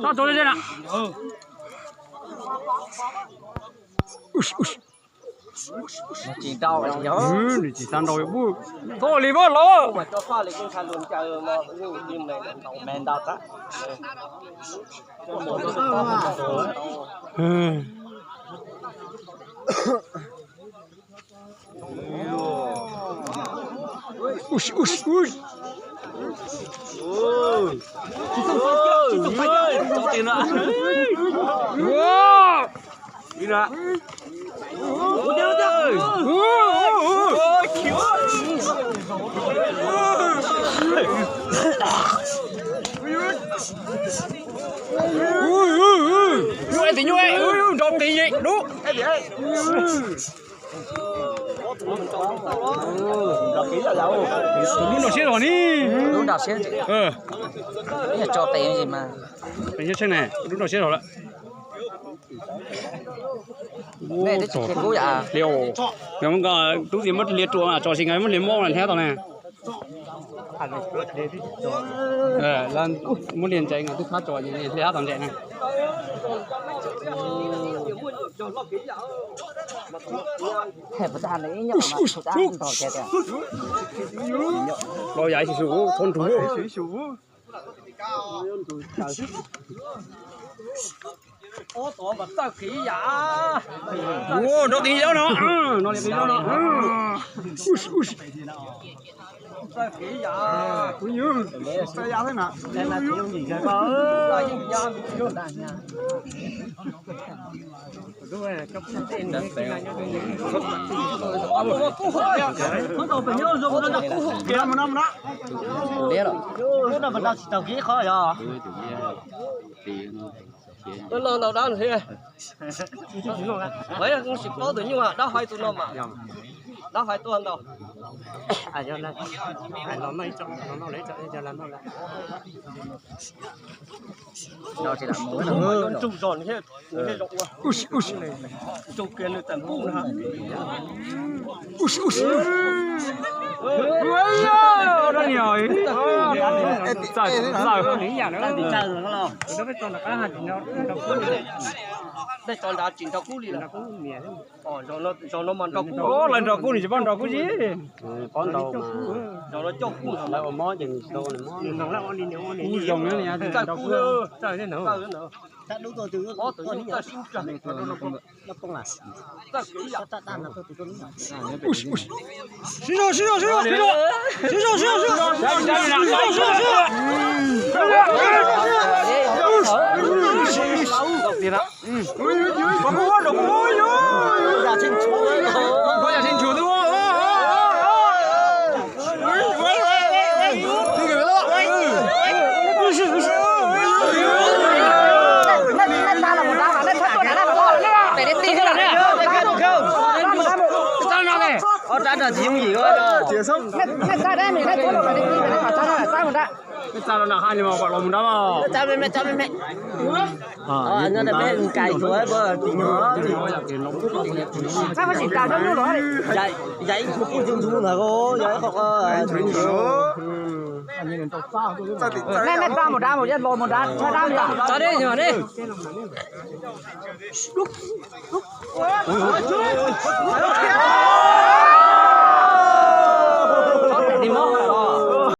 到走了这了。chỉ đau vậy nhớ你几三刀也不，到里边了。mà cho pha lại cũng thành luôn chờ mà nhưng này đầu men đau ta Ush ush ush. tiền ạ Wow. đi nè Nhuệ thì nhuệ, trộm tí gì, đúng. Đúng đào xếp rồi đi. đúng đào xếp bây giờ cho tiền gì mà Tiền xếp này, đúng đào xếp rồi đấy. này đấy chỉ cú vậy Liều. Nếu mà tú gì mất liệt chuồng à, trò xin ngay mất liệt mông là theo tao này. Lần muốn liền chạy ngà tú khá trò gì thì theo tao chạy này. thèm bữa ăn đấy nhưng mà bữa ăn tỏi kẹt à Rồi vậy thì sủ thôn thú. ô tổ vật ta khí giả Ô, nó tí đâu nó. Nó liền tí đâu nó. Ush ush. ta khí giả Ui giời. Sao giá thế nào? đây là thiếu gì cái có là gì nha bị thiếu đại nha đúng rồi trong tên đấy không đâu phải nhớ rồi nó đặt cú kia mà năm đó đấy rồi nó là vật đâu chỉ tàu khí khó rồi nó lo đâu đó thế vậy là cũng xịt có tự nhiên mà đó hai tụi nó mà đó phải tuần đâu à cho nên nó mấy trong nó lấy cho làm nó lại đó chỉ là mỗi nó trùng tròn thế thế rộng quá Ush ush. trùng kia nó tận bụng ha Ush ush. Ui giời, nó nhồi. Trời không nghĩ nhà nữa. thì chơi rồi nó lo Nó phải toàn là cá hạt nó đây toàn đã chỉnh tao cú đi là cho nó mòn tao cú Ô, lần trò cú này chỉ bằng trò cú gì? con đầu mà cho nó cho cú lại ở mó chừng đâu này mó nó lại on đi nếu on đi Cú rồng nữa nè, tao trò cú cú. Trời thế nào? ta đúng rồi từ có tự nhiên ta xin trả nó không là ta kỹ là ta là tôi tự nhiên Ush ush. Xin rồi, xin rồi, xin rồi, xin rồi. Xin rồi, xin rồi, xin rồi. Xin rồi, xin rồi. Tiền ạ. Có mua được mua nhá. nhà trên chúa Có nhà trên chùa đúng không? trả là gì không gì cơ Chìa xong. mẹ ra đây mình đây chỗ nào phải đi mình phải trả là sai một đã Cái sao nó là hai nhưng mà gọi là mình đó mà. trả mẹ anh nó bé cài chuối bơ thì nhỏ sao phải chỉ cài đó luôn rồi vậy vậy cũng chung chung là cô vậy không mẹ ra một đá một dân bò một đá cho đá gì cho đi nhỏ đi đi mò